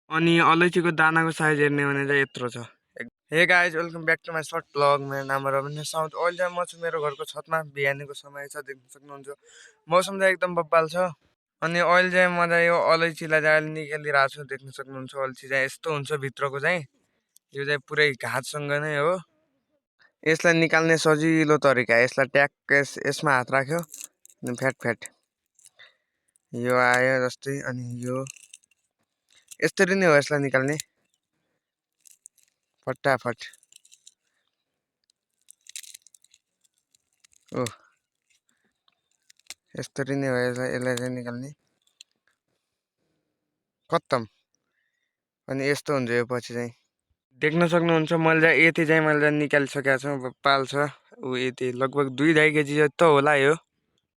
अनि अलैँचीको दानाको साइज हेर्ने भने चाहिँ यत्रो छ। Hey guys welcome back to my short blog. मेरो नाम रविन्द्र साउथ। अहिले चाहिँ म छु मेरो घरको छतमा। बिहानीको समय छ, देख्न सक्नुहुन्छ। मौसम चाहिँ एकदम बब्बाल छ। अनि अहिले चाहिँ म चाहिँ यो अलैँचीलाई चाहिँ अहिले निकालिरहेको छु। देख्न सक्नुहुन्छ अलैँची चाहिँ यस्तो हुन्छ भित्रको चाहिँ। यो चाहिँ पुरै घाँससँग नै हो। यसलाई निकाल्ने सजिलो तरिका, यसलाई ट्याक्क यसमा हात राख्यो अनि फ्याट फ्याट यो आयो जस्तै। अनि यो यसरी नै हो यसलाई निकाल्ने, फटाफट। ओ यसरी नै हो यसलाई चाहिँ निकाल्ने, खत्तम। अनि यस्तो हुन्छ यो पछि चाहिँ देख्न सक्नुहुन्छ। मैले चाहिँ निकालिसकेको छु। पाल्छ ऊ यति लगभग 2-2.5 केजी जस्तो होला यो।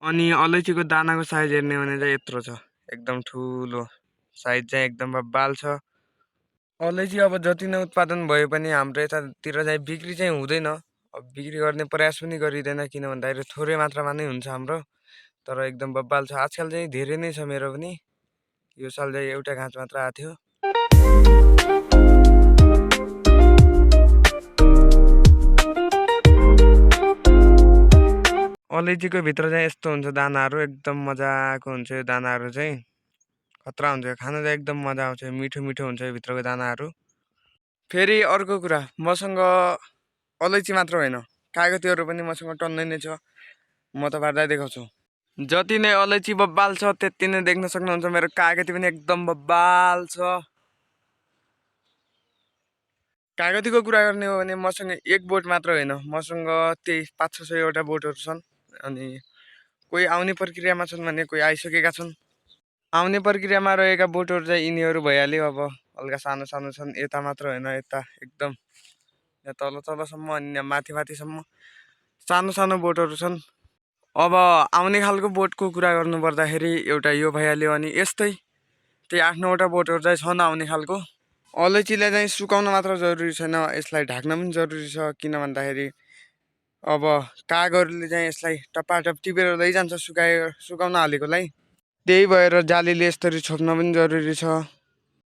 अनि अलैँचीको दानाको साइज हेर्ने भने चाहिँ यत्रो छ, एकदम ठुलो साइज चाहिँ एकदम बब्बाल छ। अलैँची अब जति नै उत्पादन भए पनि हाम्रो यतातिर चाहिँ बिक्री चाहिँ हुँदैन। अब बिक्री गर्ने प्रयास पनि गरिँदैन, किन भन्दाखेरि थोरै मात्रामा नै हुन्छ हाम्रो। तर एकदम बब्बाल छ। आजकल चाहिँ धेरै नै छ मेरो पनि। यो साल चाहिँ एउटा घाँस मात्र आएको थियो। अलैँचीको भित्र चाहिँ यस्तो हुन्छ दानाहरू, एकदम मजाको हुन्छ यो दानाहरू चाहिँ। खतरा हुन्छ, खानु चाहिँ एकदम मजा आउँछ, मिठो मिठो हुन्छ यो भित्रको दानाहरू। फेरि अर्को कुरा, मसँग अलैँची मात्र होइन, कागतीहरू पनि मसँग टन्नै नै छ। म तपाईँहरूलाई देखाउँछु। जति नै अलैँची बब्बाल छ त्यति नै देख्न सक्नुहुन्छ मेरो कागती पनि एकदम बब्बाल छ। कागतीको कुरा गर्ने हो भने मसँग एक बोट मात्र होइन, मसँग त्यही 500-600 बोटहरू छन्। अनि कोही आउने प्रक्रियामा छन् भने कोही आइसकेका छन्। आउने प्रक्रियामा रहेका बोटहरू चाहिँ यिनीहरू भइहाल्यो। अब हल्का सानो सानो छन्, यता मात्र होइन, यता एकदम यहाँ तल तलसम्म अनि यहाँ माथि माथिसम्म सानो सानो बोटहरू छन्। अब आउने खालको बोटको कुरा गर्नु पर्दाखेरि एउटा यो भइहाल्यो। अनि यस्तै त्यही 8-9वटा बोटहरू चाहिँ छन् आउने खालको। अलैँचीलाई चाहिँ सुकाउन मात्र जरुरी छैन, यसलाई ढाक्न पनि जरुरी छ। किन भन्दाखेरि अब कागहरूले चाहिँ यसलाई टपाटप टिपेर लैजान्छ सुकाउन हालेकोलाई। त्यही भएर जालीले यसरी छोप्न पनि जरुरी छ।